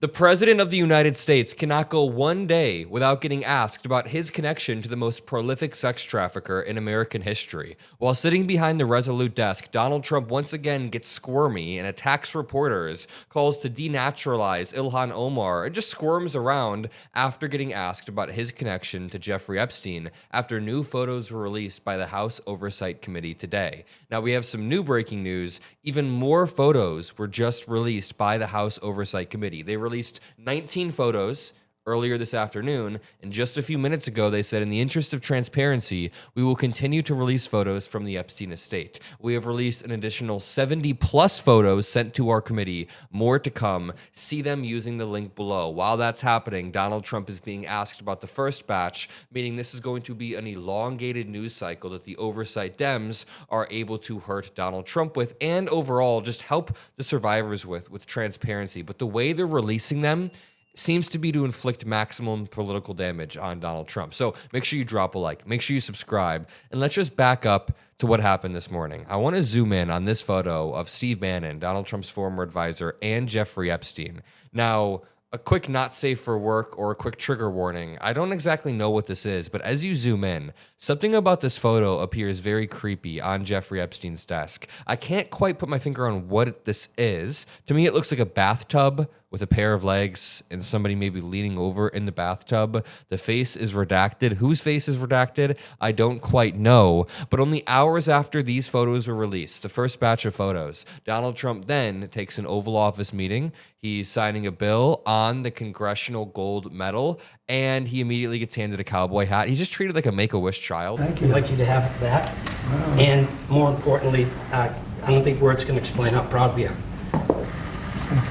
The President of the United States cannot go one day without getting asked about his connection to the most prolific sex trafficker in American history. While sitting behind the resolute desk, Donald Trump once again gets squirmy and attacks reporters, calls to denaturalize Ilhan Omar, and just squirms around after getting asked about his connection to Jeffrey Epstein after new photos were released by the House Oversight Committee today. Now we have some new breaking news. Even more photos were just released by the House Oversight Committee. They released 19 photos earlier this afternoon, and just a few minutes ago they said, in the interest of transparency, we will continue to release photos from the Epstein estate. We have released an additional 70 plus photos sent to our committee, more to come. See them using the link below. While that's happening, Donald Trump is being asked about the first batch, meaning this is going to be an elongated news cycle that the oversight Dems are able to hurt Donald Trump with, and overall just help the survivors with transparency. But the way they're releasing them seems to be to inflict maximum political damage on Donald Trump. So make sure you drop a like, make sure you subscribe, and let's just back up to what happened this morning. I want to zoom in on this photo of Steve Bannon, Donald Trump's former advisor, and Jeffrey Epstein. Now, a quick not safe for work or a quick trigger warning. I don't exactly know what this is, but as you zoom in, something about this photo appears very creepy on Jeffrey Epstein's desk. I can't quite put my finger on what this is. To me, it looks like a bathtub with a pair of legs and somebody maybe leaning over in the bathtub. The face is redacted. Whose face is redacted? I don't quite know. But only hours after these photos were released, the first batch of photos, Donald Trump then takes an Oval Office meeting. He's signing a bill on the Congressional Gold Medal, and he immediately gets handed a cowboy hat. He's just treated like a Make-A-Wish child. Thank you. I'd like you to have that. Wow. And more importantly, I don't think words can explain how proud we are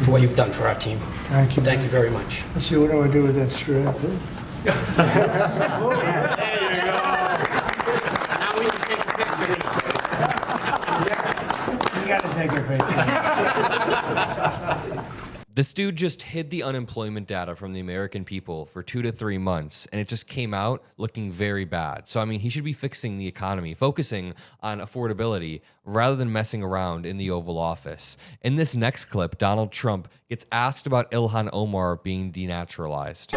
for what you've done for our team. Thank you. Thank you very much. Let's see, what do I do with that strap? There you go. Now we can take a picture. Yes. You got to take a picture. This dude just hid the unemployment data from the American people for 2 to 3 months, and it just came out looking very bad. So, I mean, he should be fixing the economy, focusing on affordability rather than messing around in the Oval Office. In this next clip, Donald Trump gets asked about Ilhan Omar being denaturalized.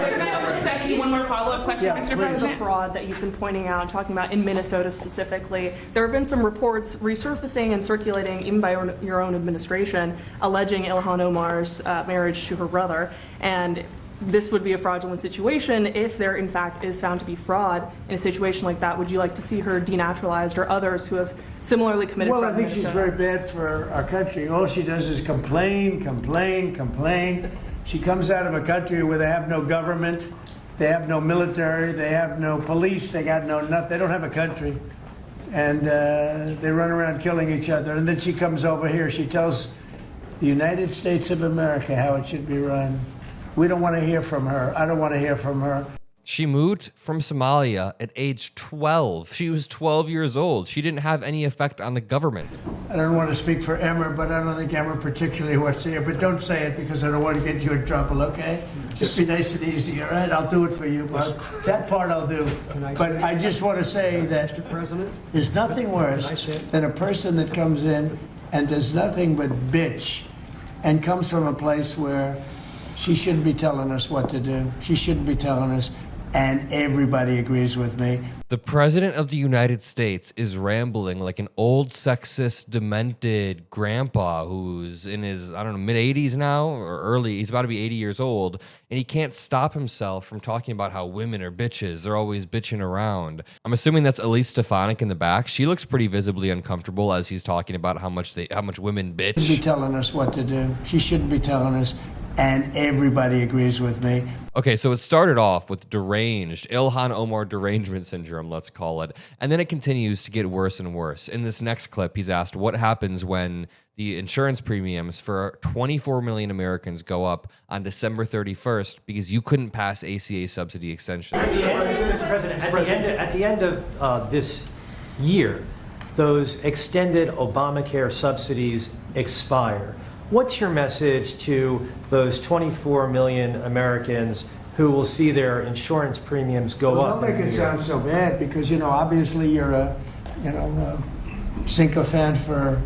One more follow-up question, Mr. President. The fraud that you've been pointing out, talking about in Minnesota specifically, there have been some reports resurfacing and circulating, even by your own administration, alleging Ilhan Omar's marriage to her brother. And this would be a fraudulent situation. If there, in fact, is found to be fraud in a situation like that, would you like to see her denaturalized, or others who have similarly committed fraud? Well, I think she's very bad for our country. All she does is complain, complain, complain. She comes out of a country where they have no government, they have no military, they have no police, they got no nothing. They don't have a country, and they run around killing each other. And then she comes over here. She tells the United States of America how it should be run. We don't want to hear from her. I don't want to hear from her. She moved from Somalia at age 12. She was 12 years old. She didn't have any effect on the government. I don't want to speak for Emmer, but I don't think Emmer particularly wants to hear. But don't say it because I don't want to get you in trouble, okay? Just be nice and easy, all right? I'll do it for you. But that part I'll do. But I just want to say that there's nothing worse than a person that comes in and does nothing but bitch and comes from a place where she shouldn't be telling us what to do. She shouldn't be telling us, and everybody agrees with me. The President of the United States is rambling like an old sexist, demented grandpa who's in his, I don't know, mid-80s now, or early, he's about to be 80 years old, and he can't stop himself from talking about how women are bitches. They're always bitching around. I'm assuming that's Elise Stefanik in the back. She looks pretty visibly uncomfortable as he's talking about how much women bitch. She shouldn't be telling us what to do. She shouldn't be telling us, and everybody agrees with me. Okay, so it started off with deranged, Ilhan Omar derangement syndrome, let's call it, and then it continues to get worse and worse. In this next clip, he's asked what happens when the insurance premiums for 24 million Americans go up on December 31st because you couldn't pass ACA subsidy extensions. Mr. President, at the end of this year, those extended Obamacare subsidies expire. What's your message to those 24 million Americans who will see their insurance premiums go up? Don't make it sound so bad because, obviously you're a sycophant for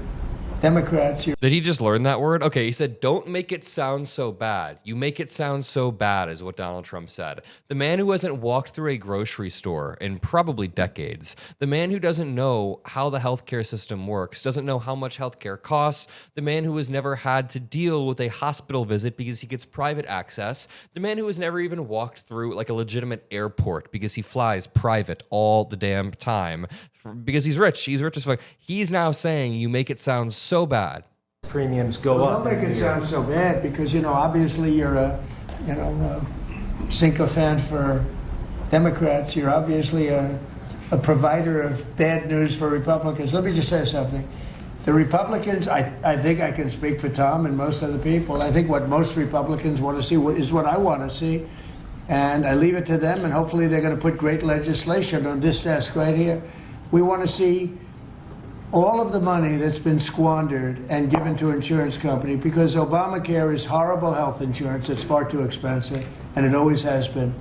Democrats, Did he just learn that word? Okay, he said, don't make it sound so bad. You make it sound so bad, is what Donald Trump said. The man who hasn't walked through a grocery store in probably decades. The man who doesn't know how the healthcare system works, doesn't know how much healthcare costs. The man who has never had to deal with a hospital visit because he gets private access. The man who has never even walked through like a legitimate airport because he flies private all the damn time. Because he's rich. He's rich as fuck. He's now saying you make it sound so bad. Premiums go up. Don't make it sound so bad because, obviously you're a sycophant for Democrats. You're obviously a provider of bad news for Republicans. Let me just say something. The Republicans, I think I can speak for Tom and most other people. I think what most Republicans want to see is what I want to see. And I leave it to them, and hopefully they're going to put great legislation on this desk right here. We want to see all of the money that's been squandered and given to insurance companies because Obamacare is horrible health insurance. It's far too expensive, and it always has been.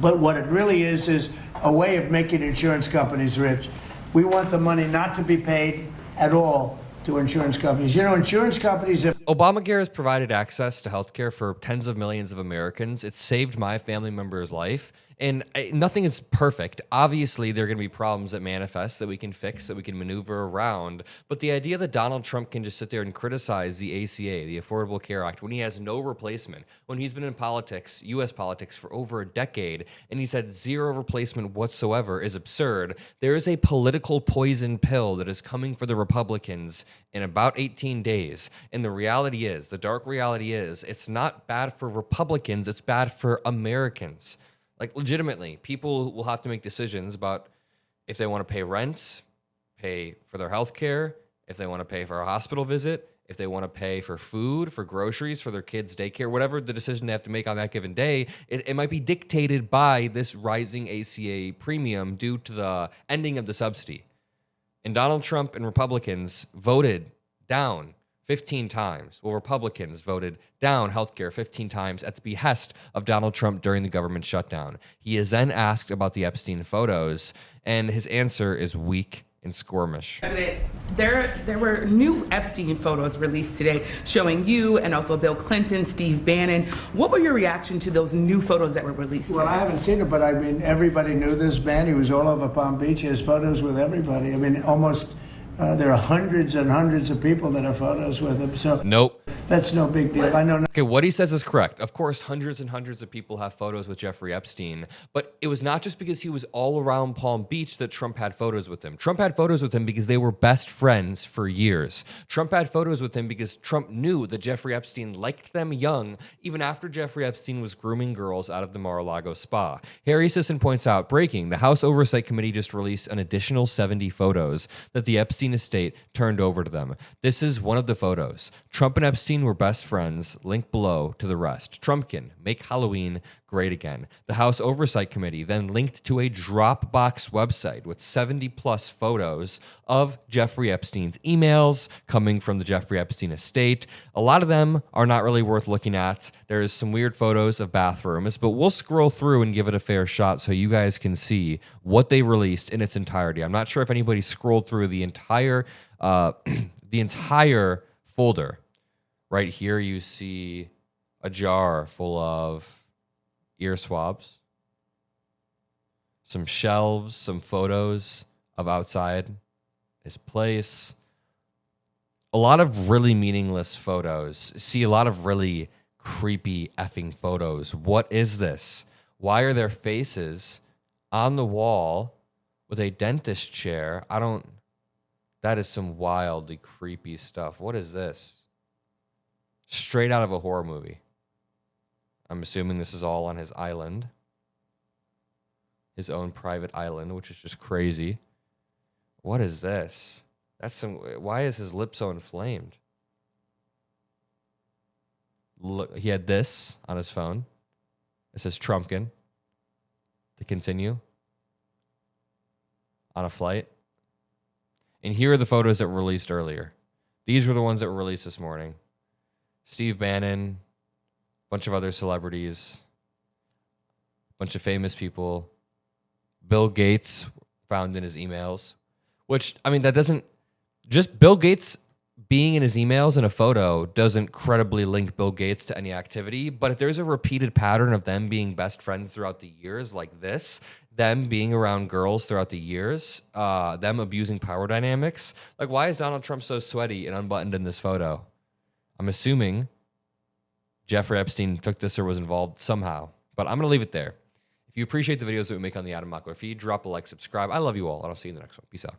But what it really is a way of making insurance companies rich. We want the money not to be paid at all to insurance companies. Insurance companies have... Obamacare has provided access to healthcare for tens of millions of Americans. It's saved my family member's life. And nothing is perfect. Obviously, there are going to be problems that manifest that we can fix, that we can maneuver around. But the idea that Donald Trump can just sit there and criticize the ACA, the Affordable Care Act, when he has no replacement, when he's been in politics, U.S. politics, for over a decade, and he's had zero replacement whatsoever, is absurd. There is a political poison pill that is coming for the Republicans in about 18 days. And the reality is, the dark reality is, it's not bad for Republicans, it's bad for Americans. Like, legitimately, people will have to make decisions about if they want to pay rent, pay for their health care, if they want to pay for a hospital visit, if they want to pay for food, for groceries, for their kids' daycare, whatever the decision they have to make on that given day, it might be dictated by this rising ACA premium due to the ending of the subsidy. And Donald Trump and Republicans voted down 15 times. Well, Republicans voted down healthcare 15 times at the behest of Donald Trump during the government shutdown. He is then asked about the Epstein photos, and his answer is weak and squirmish. There were new Epstein photos released today showing you and also Bill Clinton, Steve Bannon. What were your reaction to those new photos that were released today? Well, I haven't seen it, but I mean, everybody knew this man. He was all over Palm Beach. He has photos with everybody. I mean, almost... there are hundreds and hundreds of people that have photos with him. So nope. That's no big deal. I know. Okay, what he says is correct. Of course, hundreds and hundreds of people have photos with Jeffrey Epstein, but it was not just because he was all around Palm Beach that Trump had photos with him. Trump had photos with him because they were best friends for years. Trump had photos with him because Trump knew that Jeffrey Epstein liked them young, even after Jeffrey Epstein was grooming girls out of the Mar-a-Lago spa. Harry Sisson points out, breaking, the House Oversight Committee just released an additional 70 photos that the Epstein estate turned over to them. This is one of the photos. Trump and Epstein were best friends. Link below to the rest. Trumpkin, make Halloween great again. The House Oversight Committee then linked to a Dropbox website with 70 plus photos of Jeffrey Epstein's emails coming from the Jeffrey Epstein estate. A lot of them are not really worth looking at. There's some weird photos of bathrooms, but we'll scroll through and give it a fair shot so you guys can see what they released in its entirety. I'm not sure if anybody scrolled through the entire folder. Right here, you see a jar full of ear swabs, some shelves, some photos of outside his place, a lot of really meaningless photos. See a lot of really creepy effing photos. What is this? Why are there faces on the wall with a dentist chair? That is some wildly creepy stuff. What is this? Straight out of a horror movie. I'm assuming this is all on his island. His own private island, which is just crazy. What is this? Why is his lip so inflamed? Look, he had this on his phone. It says Trumpkin. To continue. On a flight. And here are the photos that were released earlier. These were the ones that were released this morning. Steve Bannon, a bunch of other celebrities, a bunch of famous people. Bill Gates found in his emails, which, I mean, that doesn't... Just Bill Gates being in his emails in a photo doesn't credibly link Bill Gates to any activity. But if there's a repeated pattern of them being best friends throughout the years like this, them being around girls throughout the years, them abusing power dynamics, like why is Donald Trump so sweaty and unbuttoned in this photo? I'm assuming Jeffrey Epstein took this or was involved somehow. But I'm going to leave it there. If you appreciate the videos that we make on the Adam Mockler feed, drop a like, subscribe. I love you all, and I'll see you in the next one. Peace out.